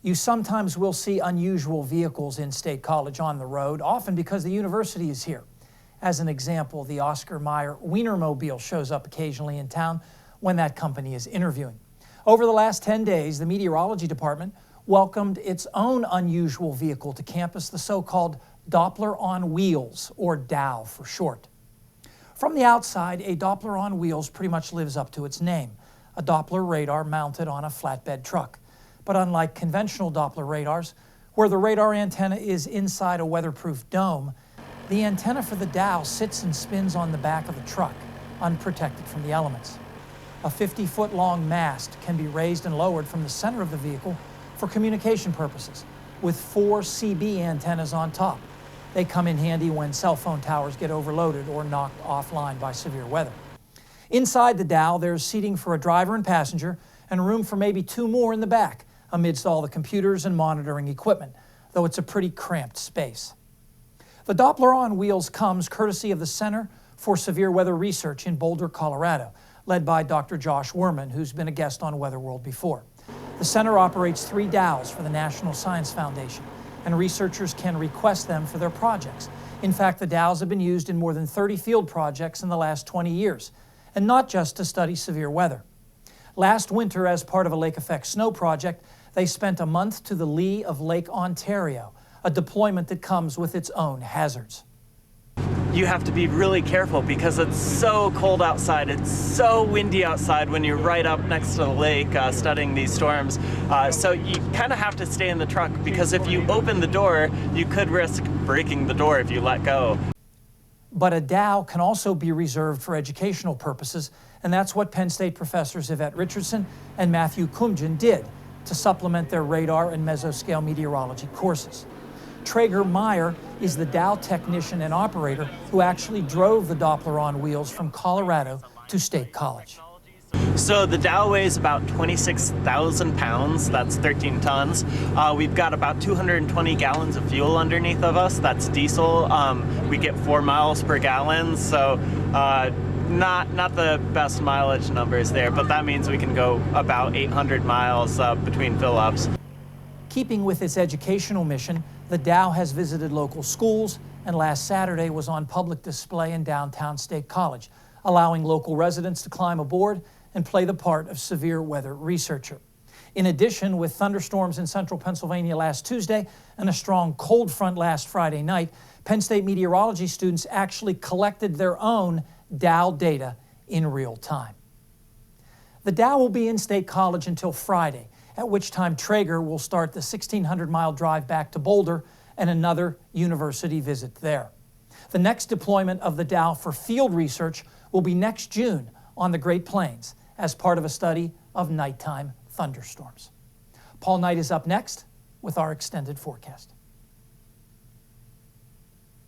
You sometimes will see unusual vehicles in State College on the road, often because the university is here. As an example, the Oscar Mayer Wienermobile shows up occasionally in town when that company is interviewing. Over the last 10 days, the meteorology department welcomed its own unusual vehicle to campus, the so-called Doppler on wheels, or DOW for short. From the outside, a Doppler on wheels pretty much lives up to its name, a Doppler radar mounted on a flatbed truck. But unlike conventional Doppler radars, where the radar antenna is inside a weatherproof dome, the antenna for the DOW sits and spins on the back of the truck, unprotected from the elements. A 50-foot-long mast can be raised and lowered from the center of the vehicle for communication purposes, with 4 CB antennas on top. They come in handy when cell phone towers get overloaded or knocked offline by severe weather. Inside the DOW, there's seating for a driver and passenger, and room for maybe 2 more in the back, amidst all the computers and monitoring equipment, though it's a pretty cramped space. The Doppler on wheels comes courtesy of the Center for Severe Weather Research in Boulder, Colorado, led by Dr. Josh Werman, who's been a guest on Weather World before. The center operates 3 DOWs for the National Science Foundation, and researchers can request them for their projects. In fact, the DOWs have been used in more than 30 field projects in the last 20 years, and not just to study severe weather. Last winter, as part of a lake effect snow project, they spent a month to the lee of Lake Ontario, a deployment that comes with its own hazards. You have to be really careful because it's so cold outside, it's so windy outside when you're right up next to the lake studying these storms. So you kind of have to stay in the truck because if you open the door, you could risk breaking the door if you let go. But a DOW can also be reserved for educational purposes, and that's what Penn State professors Yvette Richardson and Matthew Kumjian did to supplement their radar and mesoscale meteorology courses. Traeger Meyer is the DOW technician and operator who actually drove the Doppler on wheels from Colorado to State College. So the DOW weighs about 26,000 pounds, that's 13 tons. We've got about 220 gallons of fuel underneath of us, that's diesel. We get 4 miles per gallon, so not the best mileage numbers there, but that means we can go about 800 miles between fill-ups. Keeping with its educational mission, the DOW has visited local schools and last Saturday was on public display in downtown State College, allowing local residents to climb aboard and play the part of severe weather researcher. In addition, with thunderstorms in central Pennsylvania last Tuesday and a strong cold front last Friday night, Penn State meteorology students actually collected their own DOW data in real time. The DOW will be in State College until Friday, at which time Traeger will start the 1,600-mile drive back to Boulder and another university visit there. The next deployment of the DOW for field research will be next June on the Great Plains as part of a study of nighttime thunderstorms. Paul Knight is up next with our extended forecast.